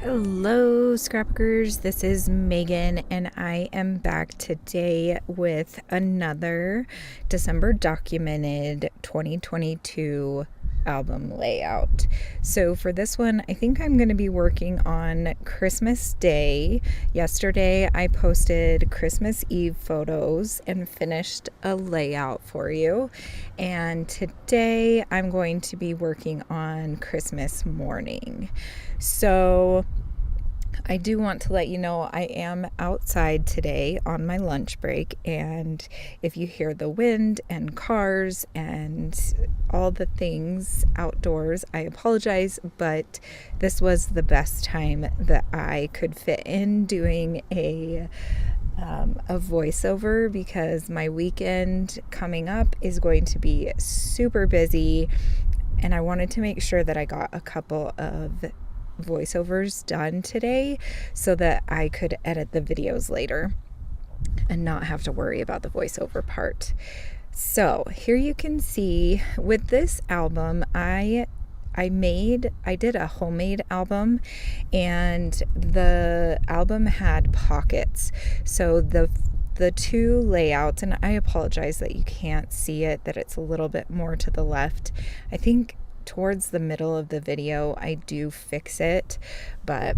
Hello, Scrapbookers. This is Megan, and I am back today with another December documented 2022 album layout. So for this one, I think I'm going to be working on Christmas Day. Yesterday, I posted Christmas Eve photos and finished a layout for you. And today, I'm going to be working on Christmas morning. So I do want to let you know I am outside today on my lunch break, and if you hear the wind and cars and all the things outdoors, I apologize, but this was the best time that I could fit in doing a voiceover because my weekend coming up is going to be super busy, and I wanted to make sure that I got a couple of voiceovers done today so that I could edit the videos later and not have to worry about the voiceover part. So here you can see with this album, I did a homemade album, and the album had pockets. So the two layouts, and I apologize that you can't see it, that it's a little bit more to the left. I think towards the middle of the video I do fix it, but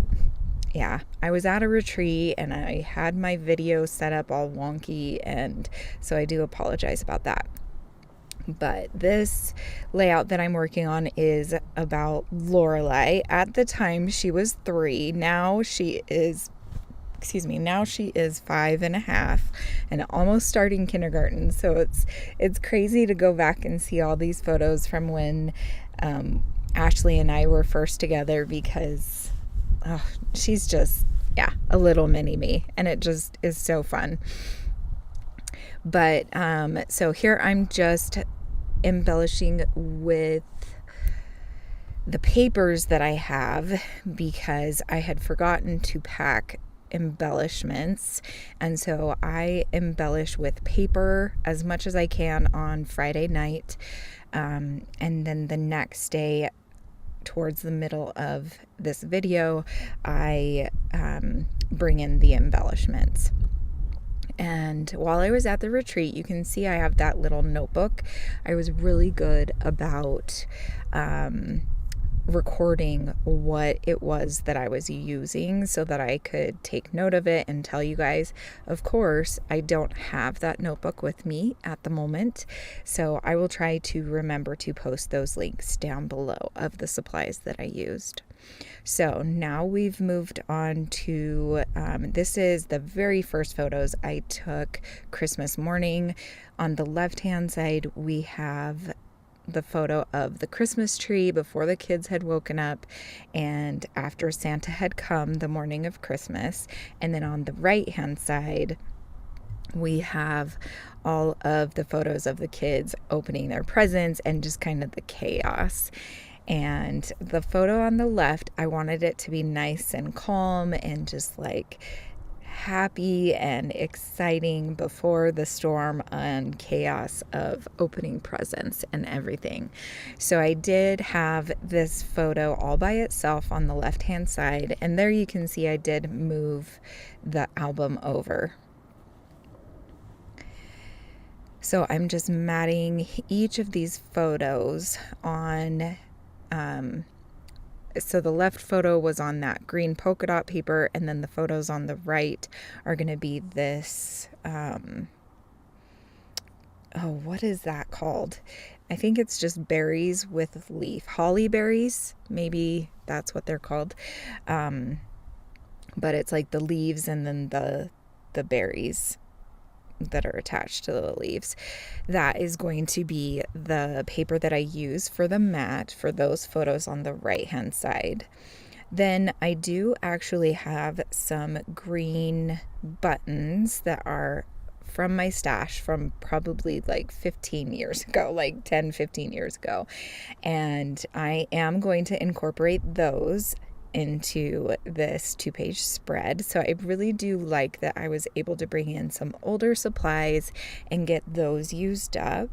yeah, I was at a retreat and I had my video set up all wonky, and so I do apologize about that. But this layout that I'm working on is about Lorelai. At the time she was 3. Now she is 5.5 and almost starting kindergarten. So it's crazy to go back and see all these photos from when Ashley and I were first together, because she's just a little mini me, and it just is so fun. But so here I'm just embellishing with the papers that I have, because I had forgotten to pack embellishments, and so I embellish with paper as much as I can on Friday night, and then the next day, towards the middle of this video, I bring in the embellishments. And while I was at the retreat, you can see I have that little notebook. I was really good about recording what it was that I was using so that I could take note of it and tell you guys. Of course, I don't have that notebook with me at the moment, so I will try to remember to post those links down below of the supplies that I used. So now we've moved on to, this is the very first photos I took Christmas morning. On the left-hand side, we have the photo of the Christmas tree before the kids had woken up and after Santa had come the morning of Christmas. And then on the right-hand side, we have all of the photos of the kids opening their presents and just kind of the chaos. And the photo on the left, I wanted it to be nice and calm and just like happy and exciting before the storm and chaos of opening presents and everything. So I did have this photo all by itself on the left-hand side, and there you can see I did move the album over. So I'm just matting each of these photos on so the left photo was on that green polka dot paper, and then the photos on the right are going to be this, what is that called? I think it's just berries with leaf. Holly berries, maybe that's what they're called. But it's like the leaves and then the berries that are attached to the leaves. That is going to be the paper that I use for the mat for those photos on the right hand side. Then I do actually have some green buttons that are from my stash from probably like 15 years ago, like 10-15 years ago, and I am going to incorporate those into this 2-page spread. So I really do like that I was able to bring in some older supplies and get those used up.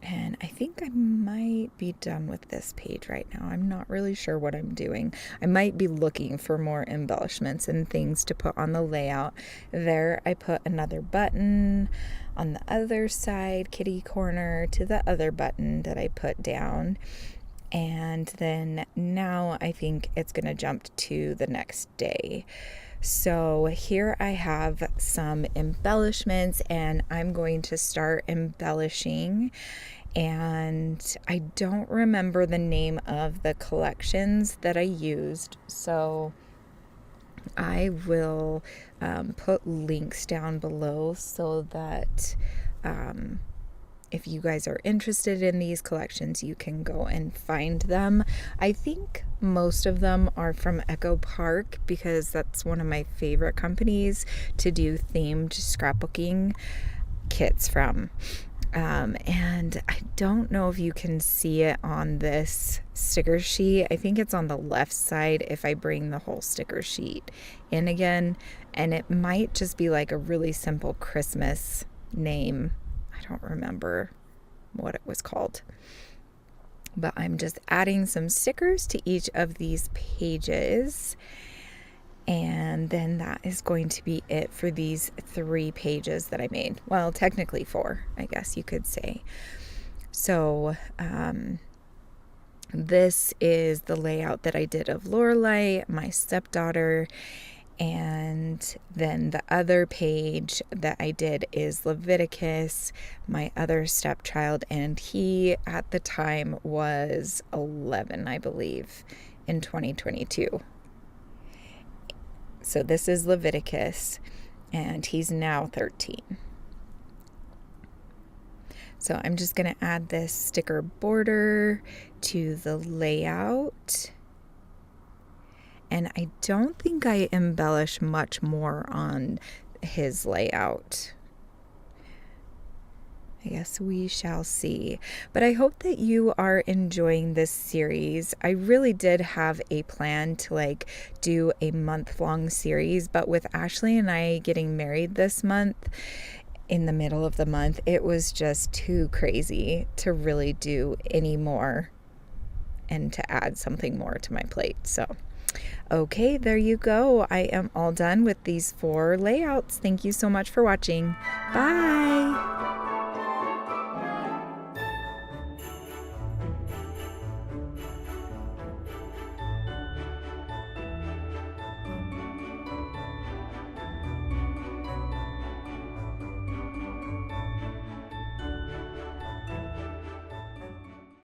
And I think I might be done with this page right now. I'm not really sure what I'm doing. I might be looking for more embellishments and things to put on the layout. There I put another button on the other side, kitty corner, to the other button that I put down. And then now I think it's going to jump to the next day. So here I have some embellishments and I'm going to start embellishing. And I don't remember the name of the collections that I used, so I will put links down below so that if you guys are interested in these collections, you can go and find them. I think most of them are from Echo Park because that's one of my favorite companies to do themed scrapbooking kits from. And I don't know if you can see it on this sticker sheet. I think it's on the left side if I bring the whole sticker sheet in again. And it might just be like a really simple Christmas name. I don't remember what it was called. But I'm just adding some stickers to each of these pages. And then that is going to be it for these 3 pages that I made. Well, technically 4, I guess you could say. So this is the layout that I did of Lorelai, my stepdaughter, and then the other page that I did is Leviticus, my other stepchild, and he at the time was 11, I believe, in 2022. So this is Leviticus, and he's now 13. So I'm just going to add this sticker border to the layout. And I don't think I embellish much more on his layout. I guess we shall see. But I hope that you are enjoying this series. I really did have a plan to do a month-long series, but with Ashley and I getting married this month, in the middle of the month, it was just too crazy to really do any more and to add something more to my plate. So, okay, there you go. I am all done with these 4 layouts. Thank you so much for watching. Bye!